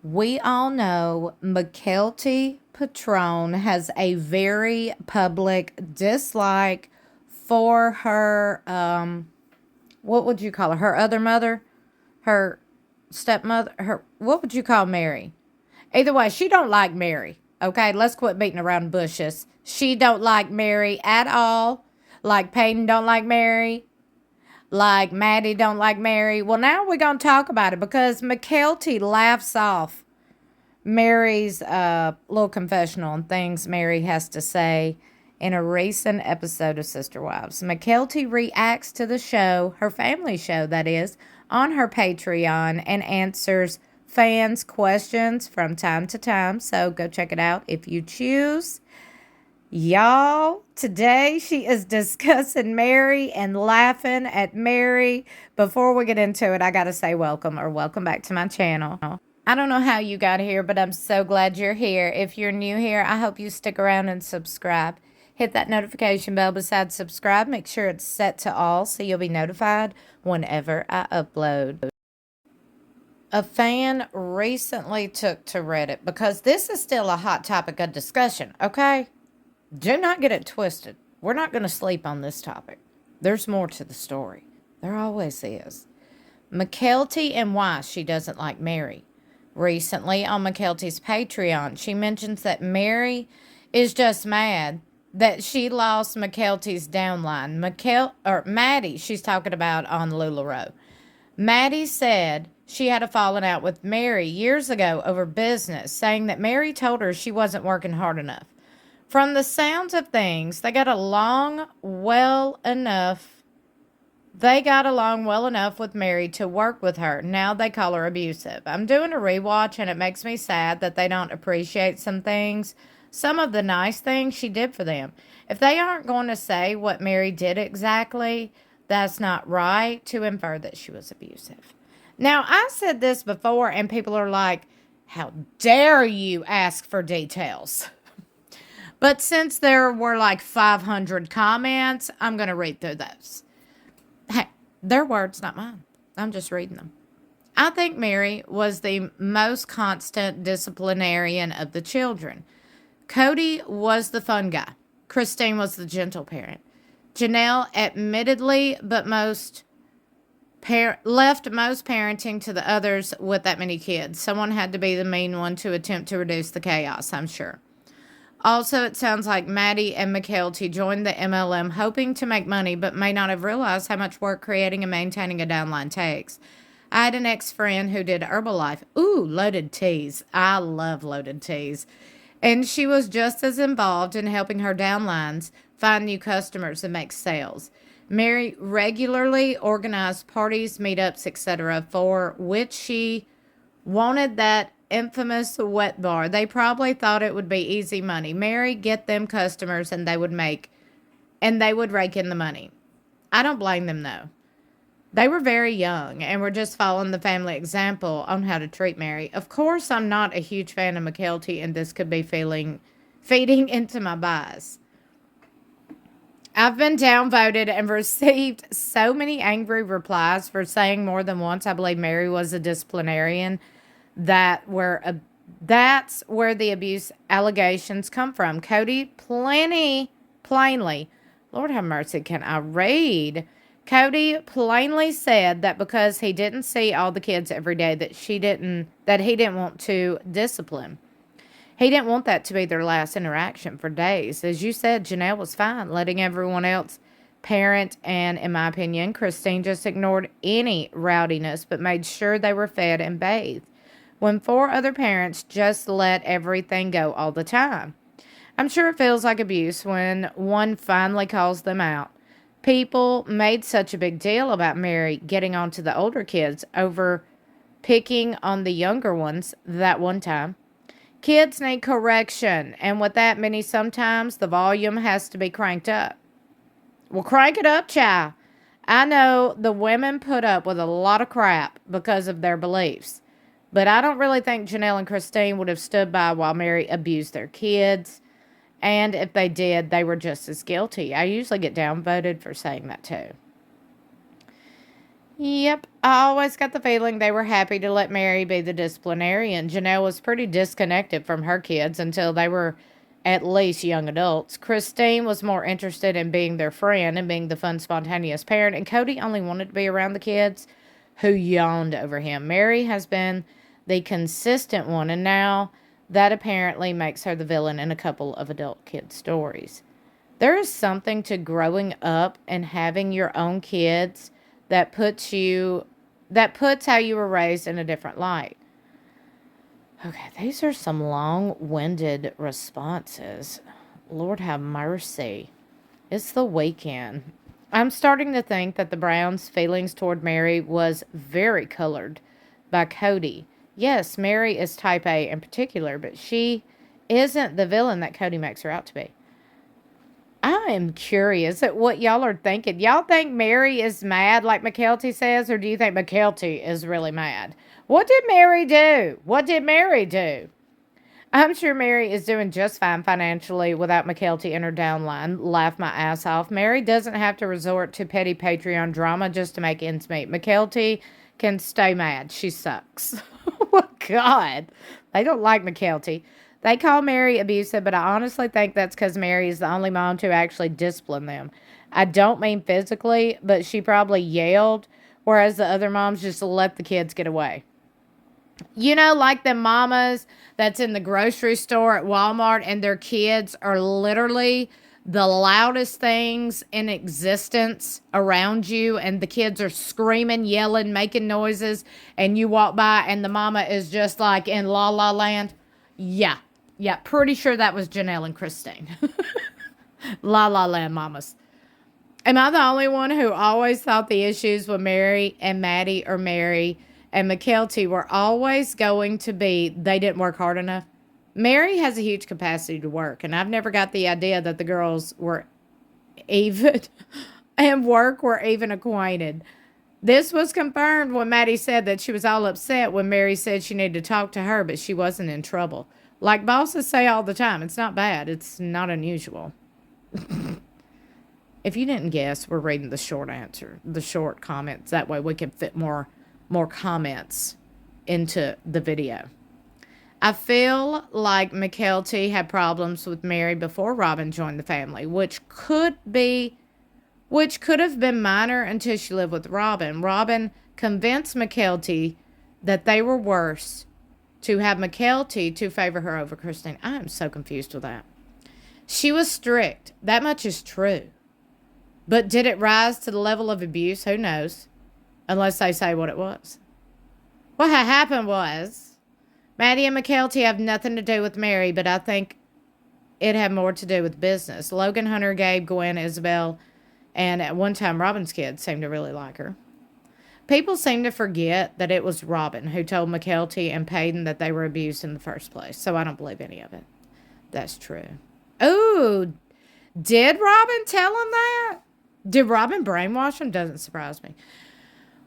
We all know Mykelti Padron has a very public dislike for her, what would you call her? Her other mother? Her stepmother? What would you call Meri? Either way, she don't like Meri. Okay, let's quit beating around bushes. She don't like Meri at all. Like Peyton don't like Meri. Like Maddie don't like Meri. Well, now we're going to talk about it because Mykelti laughs off Meri's little confessional and things Meri has to say in a recent episode of Sister Wives. Mykelti reacts to the show, her family show that is, on her Patreon and answers fans' questions from time to time. So go check it out if you choose. Y'all, today she is discussing Meri and laughing at Meri. Before we get into it, I got to say welcome back to my channel. I don't know how you got here, but I'm so glad you're here. If you're new here, I hope you stick around and subscribe. Hit that notification bell beside subscribe. Make sure it's set to all so you'll be notified whenever I upload. A fan recently took to Reddit because this is still a hot topic of discussion, okay? Do not get it twisted. We're not going to sleep on this topic. There's more to the story. There always is. Mykelti and why she doesn't like Meri. Recently on Mykelti's Patreon, she mentions that Meri is just mad that she lost Mykelti's downline. Maddie, she's talking about on luluroe. Maddie said she had a falling out with Meri years ago over business, saying that Meri told her she wasn't working hard enough. From the sounds of things, they got along well enough with Meri to work with her. Now they call her abusive. I'm doing a rewatch and it makes me sad that they don't appreciate some things, some of the nice things she did for them. If they aren't going to say what Meri did exactly, that's not right to infer that she was abusive. Now, I said this before and people are like, how dare you ask for details? But since there were like 500 comments, I'm going to read through those. Hey, their words, not mine. I'm just reading them. I think Meri was the most constant disciplinarian of the children. Cody was the fun guy. Christine was the gentle parent. Janelle, admittedly, but left most parenting to the others with that many kids. Someone had to be the mean one to attempt to reduce the chaos, I'm sure. Also, it sounds like Maddie and Mykelti joined the MLM hoping to make money, but may not have realized how much work creating and maintaining a downline takes. I had an ex-friend who did Herbalife. Ooh, loaded teas. I love loaded teas. And she was just as involved in helping her downlines find new customers and make sales. Meri regularly organized parties, meetups, etc., for which she wanted that infamous wet bar. They probably thought it would be easy money. Meri get them customers and they would rake in the money. I don't blame them though. They were very young and were just following the family example on how to treat Meri. Of course, I'm not a huge fan of Mykelti and this could be feeding into my bias. I've been downvoted and received so many angry replies for saying more than once I believe Meri was a disciplinarian. That's where the abuse allegations come from. Cody plainly, Lord have mercy, can I read? Cody plainly said that because he didn't see all the kids every day that he didn't want to discipline. He didn't want that to be their last interaction for days. As you said, Janelle was fine letting everyone else parent, and in my opinion, Christine just ignored any rowdiness but made sure they were fed and bathed. When 4 other parents just let everything go all the time. I'm sure it feels like abuse when one finally calls them out. People made such a big deal about Meri getting onto the older kids over picking on the younger ones that one time. Kids need correction, and with that many, sometimes the volume has to be cranked up. Well, crank it up, child. I know the women put up with a lot of crap because of their beliefs. But I don't really think Janelle and Christine would have stood by while Meri abused their kids. And if they did, they were just as guilty. I usually get downvoted for saying that too. Yep, I always got the feeling they were happy to let Meri be the disciplinarian. Janelle was pretty disconnected from her kids until they were at least young adults. Christine was more interested in being their friend and being the fun, spontaneous parent, and Cody only wanted to be around the kids who yawned over him. Meri has been the consistent one, and now that apparently makes her the villain in a couple of adult kid stories. There is something to growing up and having your own kids that puts how you were raised in a different light. Okay, these are some long-winded responses. Lord have mercy. It's the weekend. I'm starting to think that the Browns' feelings toward Meri was very colored by Cody. Yes, Meri is type A in particular, but she isn't the villain that Cody makes her out to be. I am curious at what y'all are thinking. Y'all think Meri is mad like Mykelti says, or do you think Mykelti is really mad? What did Meri do? What did Meri do? I'm sure Meri is doing just fine financially without Mykelti in her downline. Laugh my ass off. Meri doesn't have to resort to petty Patreon drama just to make ends meet. Mykelti can stay mad. She sucks. Oh, God. They don't like Mykelti. They call Meri abusive, but I honestly think that's because Meri is the only mom to actually discipline them. I don't mean physically, but she probably yelled, whereas the other moms just let the kids get away. You know, like the mamas that's in the grocery store at Walmart and their kids are literally the loudest things in existence around you, and the kids are screaming, yelling, making noises, and you walk by and the mama is just like in La La Land. Yeah, pretty sure that was Janelle and Christine. La La Land mamas. Am I the only one who always thought the issues with Meri and Maddie or Meri and Mykelti were always going to be they didn't work hard enough? Meri has a huge capacity to work, and I've never got the idea that the girls were even and work were even acquainted. This was confirmed when Maddie said that she was all upset when Meri said she needed to talk to her, but she wasn't in trouble. Like bosses say all the time, it's not bad. It's not unusual. If you didn't guess, we're reading the short answer, the short comments. That way we can fit more comments into the video. I feel like Mykelti had problems with Meri before Robyn joined the family, which could have been minor until she lived with Robyn. Robyn convinced Mykelti that they were worse to have Mykelti to favor her over Christine. I am so confused with that. She was strict. That much is true. But did it rise to the level of abuse? Who knows? Unless they say what it was. What had happened was, Maddie and Mykelti have nothing to do with Meri, but I think it had more to do with business. Logan, Hunter, Gabe, Gwen, Isabel, and at one time Robyn's kids seemed to really like her. People seem to forget that it was Robyn who told Mykelti and Payton that they were abused in the first place. So I don't believe any of it. That's true. Ooh, did Robyn tell him that? Did Robyn brainwash him? Doesn't surprise me.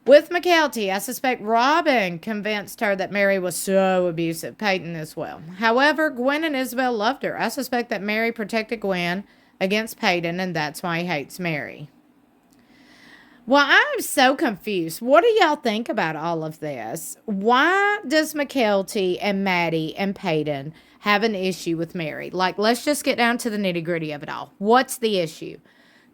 With Mykelti, I suspect Robyn convinced her that Meri was so abusive. Payton as well. However, Gwen and Isabel loved her. I suspect that Meri protected Gwen against Payton, and that's why he hates Meri. Well, I'm so confused. What do y'all think about all of this? Why does Mykelti and Maddie and Payton have an issue with Meri? Like, let's just get down to the nitty-gritty of it all. What's the issue?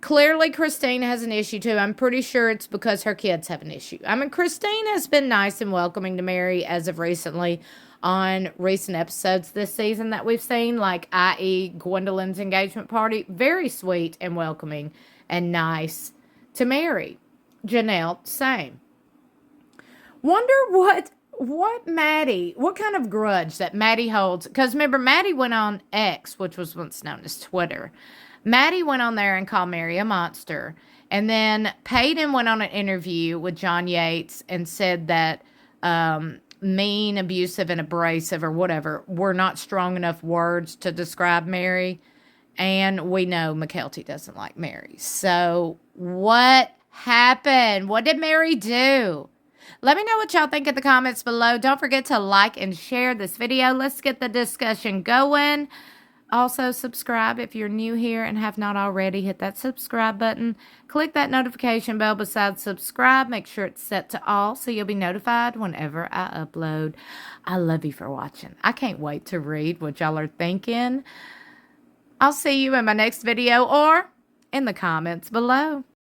Clearly, Christine has an issue, too. I'm pretty sure it's because her kids have an issue. I mean, Christine has been nice and welcoming to Meri as of recently on recent episodes this season that we've seen, like, i.e. Gwendolyn's engagement party. Very sweet and welcoming and nice to Meri. Janelle, same. Wonder what Maddie, what kind of grudge that Maddie holds. Because remember, Maddie went on X, which was once known as Twitter. Maddie went on there and called Meri a monster. And then Payton went on an interview with John Yates and said that mean, abusive, and abrasive or whatever were not strong enough words to describe Meri. And we know Mykelti doesn't like Meri. So what happened? What did Meri do? Let me know what y'all think in the comments below. Don't forget to like and share this video. Let's get the discussion going. Also, subscribe if you're new here and have not already. Hit that subscribe button. Click that notification bell beside subscribe. Make sure it's set to all so you'll be notified whenever I upload. I love you for watching. I can't wait to read what y'all are thinking. I'll see you in my next video or in the comments below.